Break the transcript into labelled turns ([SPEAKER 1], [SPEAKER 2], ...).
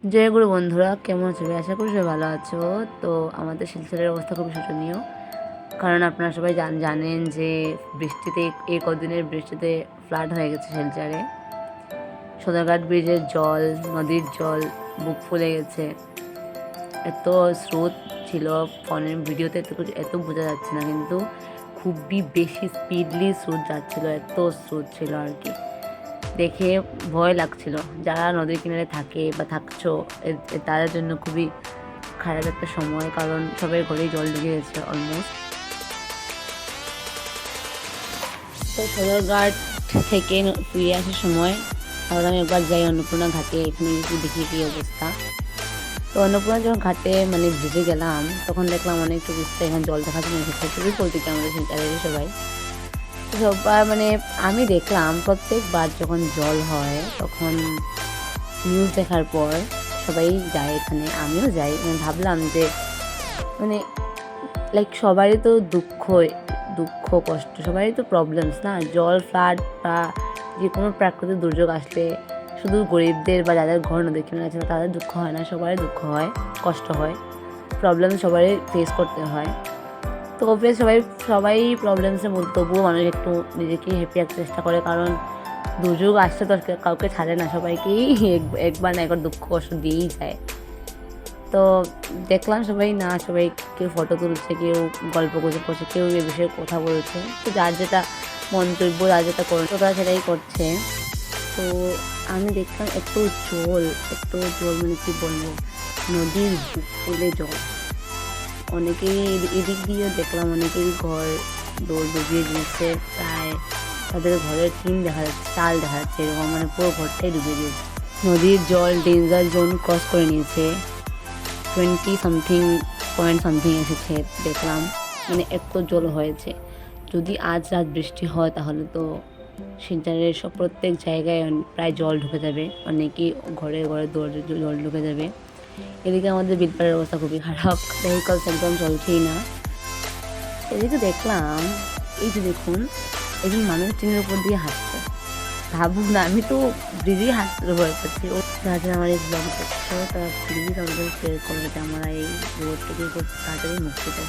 [SPEAKER 1] জয় গুরু বন্ধুরা, কেমন আছো? আশা করি সবাই ভালো আছো। তো আমাদের শিলচরের অবস্থা খুবই শোচনীয়, কারণ আপনারা সবাই জানেন যে বৃষ্টিতে এই কদিনের বৃষ্টিতে ফ্লাড হয়ে গেছে শিলচরে। সদরঘাট ব্রিজের জল, নদীর জল বুক ফুলে গেছে। এত স্রোত ছিল, ফোনের ভিডিওতে এত বোঝা যাচ্ছে না, কিন্তু খুবই বেশি স্পিডলি স্রোত যাচ্ছিল, এত স্রোত ছিল আর কি। দেখে ভয় লাগছিল। যারা নদীর কিনারে থাকে বা থাকছো, তাদের জন্য খুবই খারাপ একটা সময়, কারণ সবাই ঘরেই জল ঢুকে গেছে অলমোস্ট। তো সদরঘাট থেকে ফিরে আসার সময় আবার আমি একবার যাই অন্নপূর্ণা ঘাটে, এখানে একটু দেখি কী অবস্থা। তো অন্নপূর্ণা যখন ঘাটে ভিজে গেলাম, তখন দেখলাম অনেক টুরিস্ট এখানে জল দেখার জন্য এসেছে। খুবই পরিচিত আমাদের সেন্টারেরই সবাই। তো সবার আমি দেখলাম প্রত্যেকবার যখন জল হয় তখন নিউজ দেখার পর সবাই যায় এখানে, আমিও যাই। ভাবলাম যে মানে লাইক সবারই তো দুঃখ দুঃখ কষ্ট, সবারই তো প্রবলেমস না। জল, ফ্লাড বা যে কোনো প্রাকৃতিক দুর্যোগ আসলে শুধু গরিবদের বা যাদের ঘর নদীর কিনারে আছে তাদের দুঃখ হয় না, সবারই দুঃখ হয়, কষ্ট হয়, প্রবলেম সবারই ফেস করতে হয়। তো অবভিয়াস সবাই প্রবলেমসের মধ্যে, তবুও মানুষ একটু নিজেকে হ্যাপি রাখার চেষ্টা করে, কারণ দুর্যোগ আসলে তো কাউকে ছাড়ে না, সবাইকেই একবার না একবার দুঃখ কষ্ট দিয়েই যায়। তো দেখলাম সবাই কেউ ফটো তুলছে, কেউ গল্প গুজব করছে, কেউ এ বিষয়ে কথা বলছে। তো যার যেটা মন্তব্য, যার যেটা করছে তারা সেটাই করছে। তো আমি দেখলাম এত জল কী বলবো, নদীর বুক ফুলে জল। অনেকেই এদিক দিয়ে দেখলাম অনেকেরই ঘর ডুবিয়ে দিয়েছে, প্রায় তাদের ঘরের টিন দেখা যাচ্ছে, চাল দেখা যাচ্ছে, এরকম পুরো ঘরটাই ডুবিয়ে দিয়েছে। নদীর জল ডেঞ্জার জোন ক্রস করে নিয়েছে, 20 সামথিং এসেছে দেখলাম। এত জল হয়েছে। যদি আজ রাত বৃষ্টি হয় তাহলে তো শিলচরের প্রত্যেক জায়গায় প্রায় জল ঢুকে যাবে, অনেকেই ঘরে ঘরে দৌড়ে জল ঢুকে যাবে। এদিকে আমাদের বিলপাড়ের অবস্থা খুবই খারাপ, ভেহিকলস একদম চলছেই না। এদিকে দেখলাম, এই যে দেখুন, একজন মানুষ ট্রেনের উপর দিয়ে হাঁটছে। ভাবুন না, আমি তো ব্রিজেই হাঁটতে ভয় পাচ্ছি। ও যারা আমার এই ব্লগ দেখছো তারা প্লিজ আমাদের শেয়ার করে, যাতে আমরা এই রোড থেকে খুব তাড়াতাড়ি মুক্তি পাই।